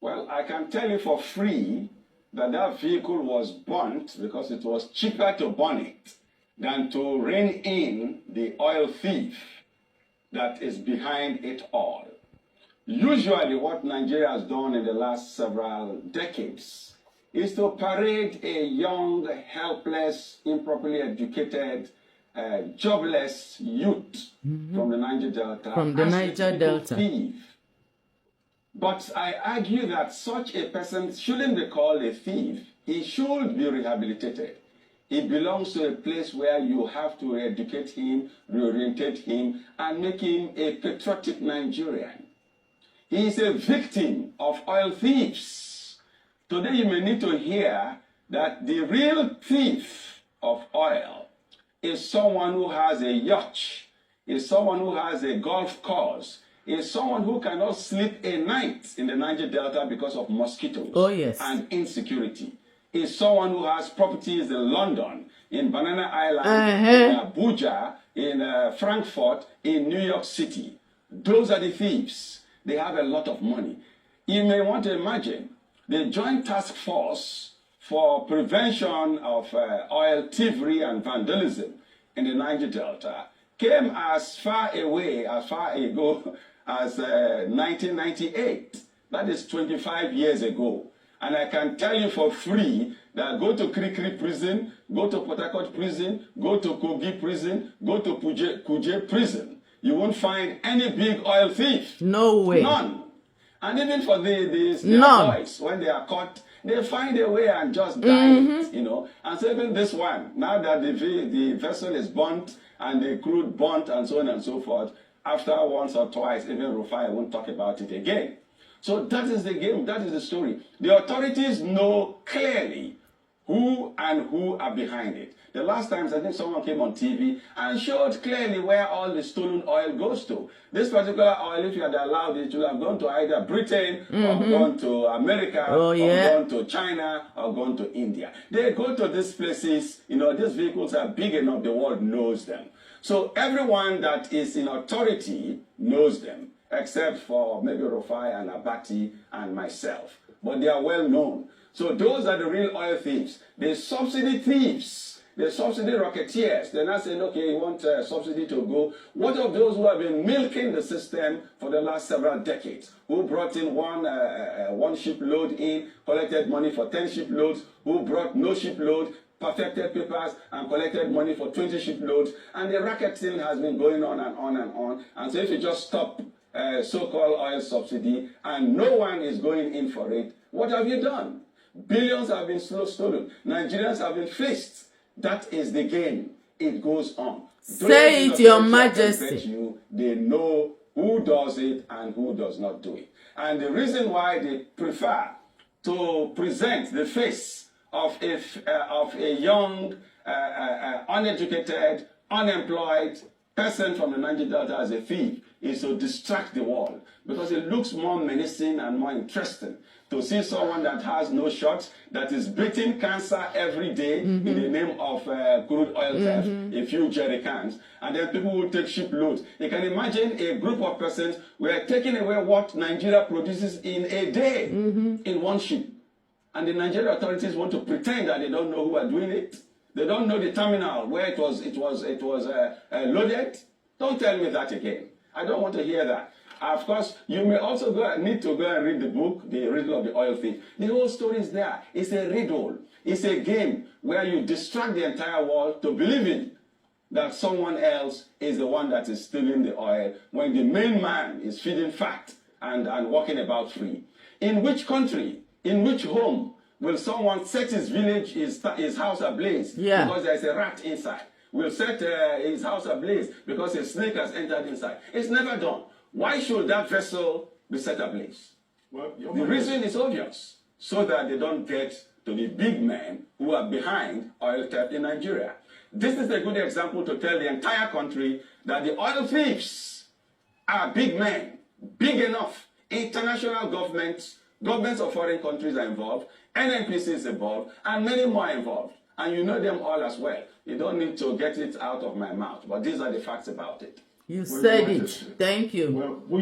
Well, I can tell you for free that that vehicle was burnt because it was cheaper to burn it than to rein in the oil thief that is behind it all. Usually what Nigeria has done in the last several decades is to parade a young, helpless, improperly educated, jobless youth from the Niger Delta as a thief. But I argue that such a person shouldn't be called a thief. He should be rehabilitated. He belongs to a place where you have to educate him, reorientate him, and make him a patriotic Nigerian. He is a victim of oil thieves. Today you may need to hear that the real thief of oil is someone who has a yacht, is someone who has a golf course, is someone who cannot sleep a night in the Niger Delta because of mosquitoes and insecurity. Is someone who has properties in London, in Banana Island, in Abuja, in Frankfurt, in New York City. Those are the thieves. They have a lot of money. You may want to imagine the Joint Task Force for Prevention of Oil Thievery and Vandalism in the Niger Delta came as far ago as 1998. That is 25 years ago. And I can tell you for free that go to Krikri prison, go to Port Harcourt prison, go to Kogi prison, go to Kuje prison. You won't find any big oil thief. No way. None. And even for these boys, when they are caught, they find a way and just die, you know. And so even this one, now that the vessel is burnt and the crude burnt and so on and so forth, after once or twice, even Rufai won't talk about it again. So that is the game, that is the story. The authorities know clearly who are behind it. The last times I think someone came on TV and showed clearly where all the stolen oil goes to. This particular oil, if you had allowed it, would have gone to either Britain or gone to America or gone to China or gone to India. They go to these places, you know, these vehicles are big enough, the world knows them. So everyone that is in authority knows them, except for maybe Rufai and Abati and myself. But they are well known. So those are the real oil thieves. The subsidy thieves, the subsidy racketeers. They're not saying, okay, you want subsidy to go. What of those who have been milking the system for the last several decades? Who brought in one shipload in, collected money for 10 shiploads, who brought no shipload, perfected papers and collected money for 20 shiploads. And the racketing has been going on and on and on. And so if you just stop so-called oil subsidy and no one is going in for it, what have you done? Billions have been stolen. Nigerians have been fleeced. That is the game. It goes on. Say it, Your Majesty. They know who does it and who does not do it. And the reason why they prefer to present the face of a young, uneducated, unemployed person from the Niger Delta as a thief is to distract the world, because it looks more menacing and more interesting to see someone that has no shot, that is beating cancer every day in the name of crude oil theft, a few jerry cans, and then people will take shiploads. You can imagine a group of persons were taking away what Nigeria produces in a day in one ship. And the Nigerian authorities want to pretend that they don't know who are doing it. They don't know the terminal where it was loaded. Don't tell me that again. I don't want to hear that. Of course, you may also need to go and read the book, The Riddle of the Oil Thief. The whole story is there. It's a riddle. It's a game where you distract the entire world to believing that someone else is the one that is stealing the oil when the main man is feeding fat and walking about free. In which country, in which home will someone set his village, his house ablaze because there's a rat inside? Will set his house ablaze because a snake has entered inside? It's never done. Why should that vessel be set ablaze? Well, the reason is obvious, so that they don't get to the big men who are behind oil theft in Nigeria. This is a good example to tell the entire country that the oil thieves are big men, big enough. International governments of foreign countries are involved, NNPC is involved, and many more involved. And you know them all as well. You don't need to get it out of my mouth, but these are the facts about it. You said it. Thank you. Well,